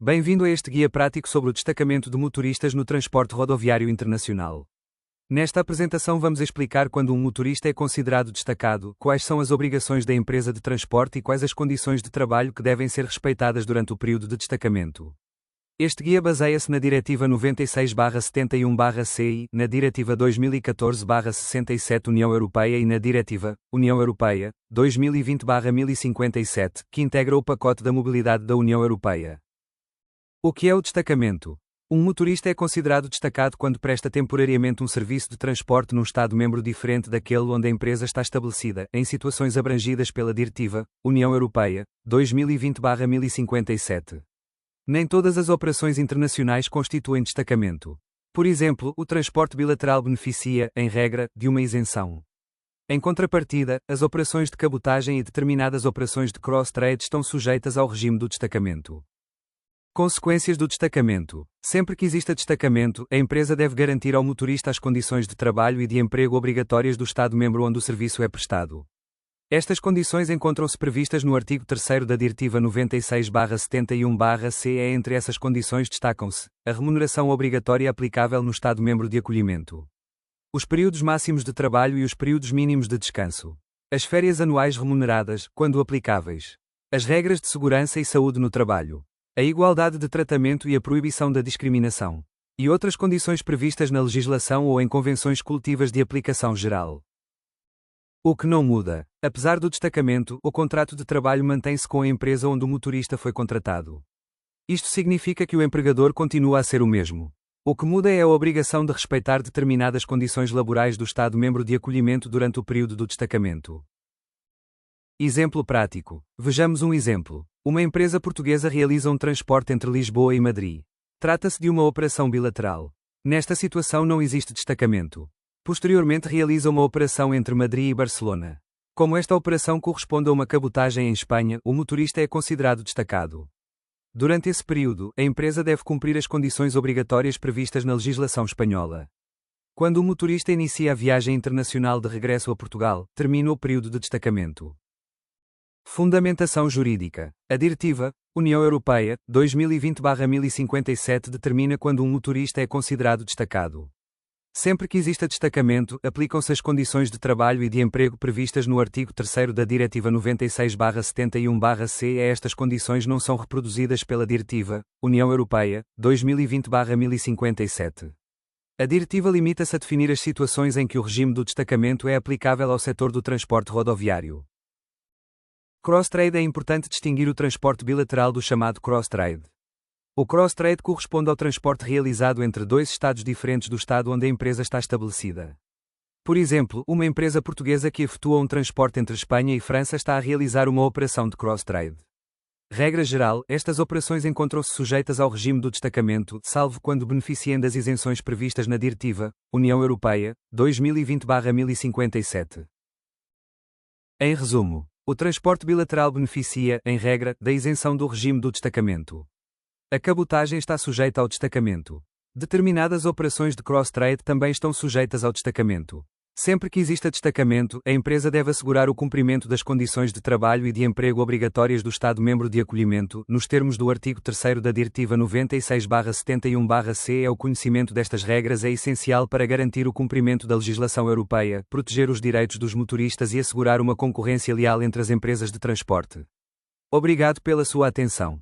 Bem-vindo a este guia prático sobre o destacamento de motoristas no transporte rodoviário internacional. Nesta apresentação vamos explicar quando um motorista é considerado destacado, quais são as obrigações da empresa de transporte e quais as condições de trabalho que devem ser respeitadas durante o período de destacamento. Este guia baseia-se na Diretiva 96/71/CI, na Diretiva 2014/67 União Europeia e na Diretiva União Europeia 2020/1057, que integra o pacote da mobilidade da União Europeia. O que é o destacamento? Um motorista é considerado destacado quando presta temporariamente um serviço de transporte num Estado-membro diferente daquele onde a empresa está estabelecida, em situações abrangidas pela Diretiva União Europeia 2020/1057. Nem todas as operações internacionais constituem destacamento. Por exemplo, o transporte bilateral beneficia, em regra, de uma isenção. Em contrapartida, as operações de cabotagem e determinadas operações de cross-trade estão sujeitas ao regime do destacamento. Consequências do destacamento. Sempre que exista destacamento, a empresa deve garantir ao motorista as condições de trabalho e de emprego obrigatórias do Estado-membro onde o serviço é prestado. Estas condições encontram-se previstas no artigo 3º da Diretiva 96/71/CE. Entre essas condições destacam-se a remuneração obrigatória aplicável no Estado-membro de acolhimento, os períodos máximos de trabalho e os períodos mínimos de descanso, as férias anuais remuneradas, quando aplicáveis, as regras de segurança e saúde no trabalho, a igualdade de tratamento e a proibição da discriminação, e outras condições previstas na legislação ou em convenções coletivas de aplicação geral. O que não muda. Apesar do destacamento, o contrato de trabalho mantém-se com a empresa onde o motorista foi contratado. Isto significa que o empregador continua a ser o mesmo. O que muda é a obrigação de respeitar determinadas condições laborais do Estado-membro de acolhimento durante o período do destacamento. Exemplo prático. Vejamos um exemplo. Uma empresa portuguesa realiza um transporte entre Lisboa e Madrid. Trata-se de uma operação bilateral. Nesta situação não existe destacamento. Posteriormente realiza uma operação entre Madrid e Barcelona. Como esta operação corresponde a uma cabotagem em Espanha, o motorista é considerado destacado. Durante esse período, a empresa deve cumprir as condições obrigatórias previstas na legislação espanhola. Quando o motorista inicia a viagem internacional de regresso a Portugal, termina o período de destacamento. Fundamentação jurídica. A Diretiva União Europeia 2020/1057 determina quando um motorista é considerado destacado. Sempre que exista destacamento, aplicam-se as condições de trabalho e de emprego previstas no artigo 3º da Diretiva 96/71/CE. Estas condições não são reproduzidas pela Diretiva União Europeia 2020/1057. A Diretiva limita-se a definir as situações em que o regime do destacamento é aplicável ao setor do transporte rodoviário. Cross-trade. É importante distinguir o transporte bilateral do chamado cross-trade. O cross-trade corresponde ao transporte realizado entre dois estados diferentes do estado onde a empresa está estabelecida. Por exemplo, uma empresa portuguesa que efetua um transporte entre Espanha e França está a realizar uma operação de cross-trade. Regra geral, estas operações encontram-se sujeitas ao regime do destacamento, salvo quando beneficiem das isenções previstas na Diretiva União Europeia 2020/1057. Em resumo, o transporte bilateral beneficia, em regra, da isenção do regime do destacamento. A cabotagem está sujeita ao destacamento. Determinadas operações de cross-trade também estão sujeitas ao destacamento. Sempre que exista destacamento, a empresa deve assegurar o cumprimento das condições de trabalho e de emprego obrigatórias do Estado-membro de acolhimento, nos termos do artigo 3º da Diretiva 96/71/CE. O conhecimento destas regras é essencial para garantir o cumprimento da legislação europeia, proteger os direitos dos motoristas e assegurar uma concorrência leal entre as empresas de transporte. Obrigado pela sua atenção.